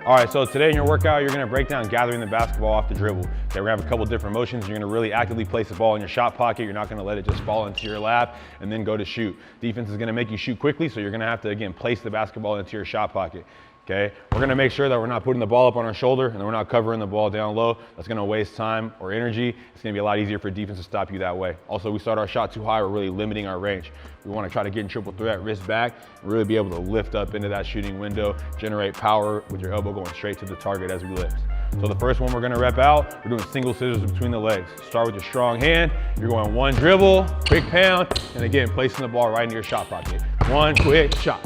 All right, so today in your workout, you're gonna break down gathering the basketball off the dribble. Okay, we're gonna have a couple different motions. You're gonna really actively place the ball in your shot pocket. You're not gonna let it just fall into your lap and then go to shoot. Defense is gonna make you shoot quickly, so you're gonna have to, again, place the basketball into your shot pocket. Okay, we're gonna make sure that we're not putting the ball up on our shoulder and we're not covering the ball down low. That's gonna waste time or energy. It's gonna be a lot easier for defense to stop you that way. Also, we start our shot too high, we're really limiting our range. We wanna try to get in triple threat, wrist back, and really be able to lift up into that shooting window, generate power with your elbow going straight to the target as we lift. So the first one we're gonna rep out, we're doing single scissors between the legs. Start with your strong hand, you're going one dribble, quick pound, and again, placing the ball right into your shot pocket. One quick shot.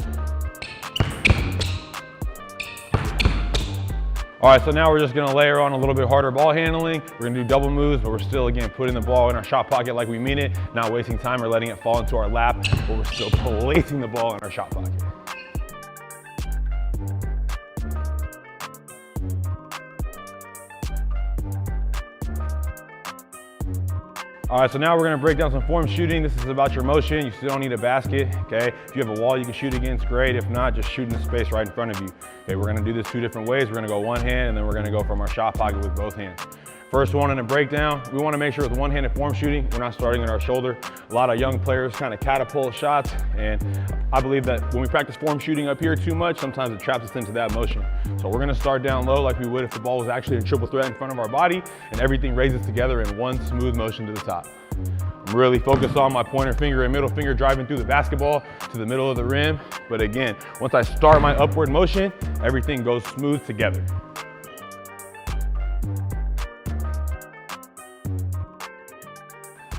All right, so now we're just gonna layer on a little bit harder ball handling. We're gonna do double moves, but we're still, again, putting the ball in our shot pocket like we mean it, not wasting time or letting it fall into our lap, but we're still placing the ball in our shot pocket. All right, so now we're gonna break down some form shooting. This is about your motion. You still don't need a basket, okay? If you have a wall you can shoot against, great. If not, just shoot in the space right in front of you. Okay, we're gonna do this two different ways. We're gonna go one hand, and then we're gonna go from our shot pocket with both hands. First one in a breakdown, we wanna make sure with one-handed form shooting, we're not starting at our shoulder. A lot of young players kind of catapult shots, and I believe that when we practice form shooting up here too much, sometimes it traps us into that motion. So we're gonna start down low like we would if the ball was actually in triple threat in front of our body, and everything raises together in one smooth motion to the top. I'm really focused on my pointer finger and middle finger driving through the basketball to the middle of the rim. But again, once I start my upward motion, everything goes smooth together.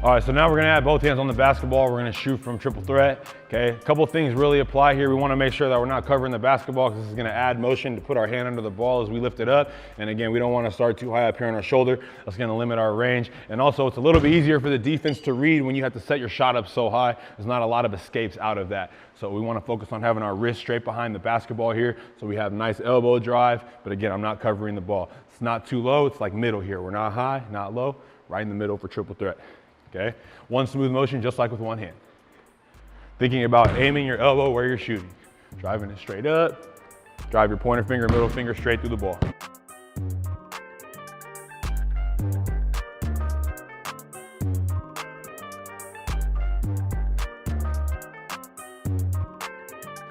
All right, so now we're gonna add both hands on the basketball. We're gonna shoot from triple threat, okay? A couple things really apply here. We wanna make sure that we're not covering the basketball because this is gonna add motion to put our hand under the ball as we lift it up. And again, we don't wanna start too high up here on our shoulder. That's gonna limit our range. And also, it's a little bit easier for the defense to read when you have to set your shot up so high. There's not a lot of escapes out of that. So we wanna focus on having our wrist straight behind the basketball here so we have nice elbow drive. But again, I'm not covering the ball. It's not too low, it's like middle here. We're not high, not low, right in the middle for triple threat. Okay, one smooth motion just like with one hand. Thinking about aiming your elbow where you're shooting. Driving it straight up, drive your pointer finger, middle finger straight through the ball.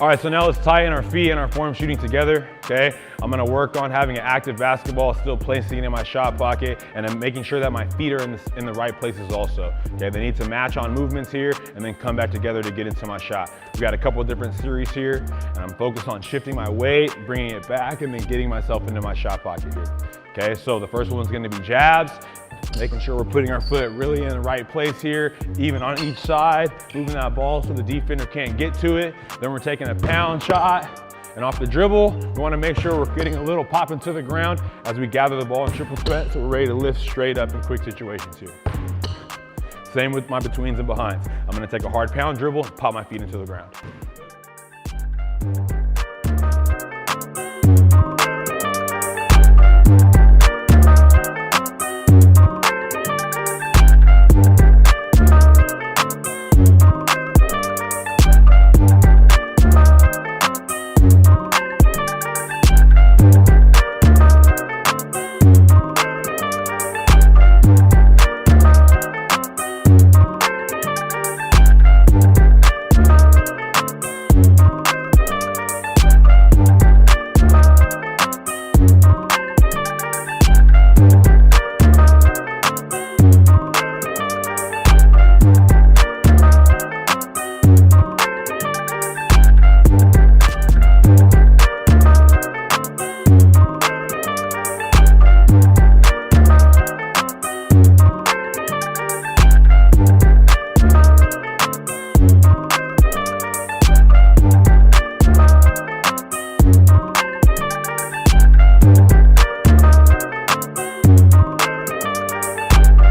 All right, so now let's tie in our feet and our form shooting together, okay? I'm gonna work on having an active basketball, still placing it in my shot pocket, and I'm making sure that my feet are in the right places also, okay? They need to match on movements here and then come back together to get into my shot. We've got a couple of different series here, and I'm focused on shifting my weight, bringing it back, and then getting myself into my shot pocket here, okay? So the first one's gonna be jabs, making sure we're putting our foot really in the right place here, even on each side, moving that ball so the defender can't get to it. Then we're taking a pound shot, and off the dribble, we wanna make sure we're getting a little pop into the ground as we gather the ball in triple threat, so we're ready to lift straight up in quick situations here. Same with my betweens and behinds. I'm gonna take a hard pound dribble, pop my feet into the ground.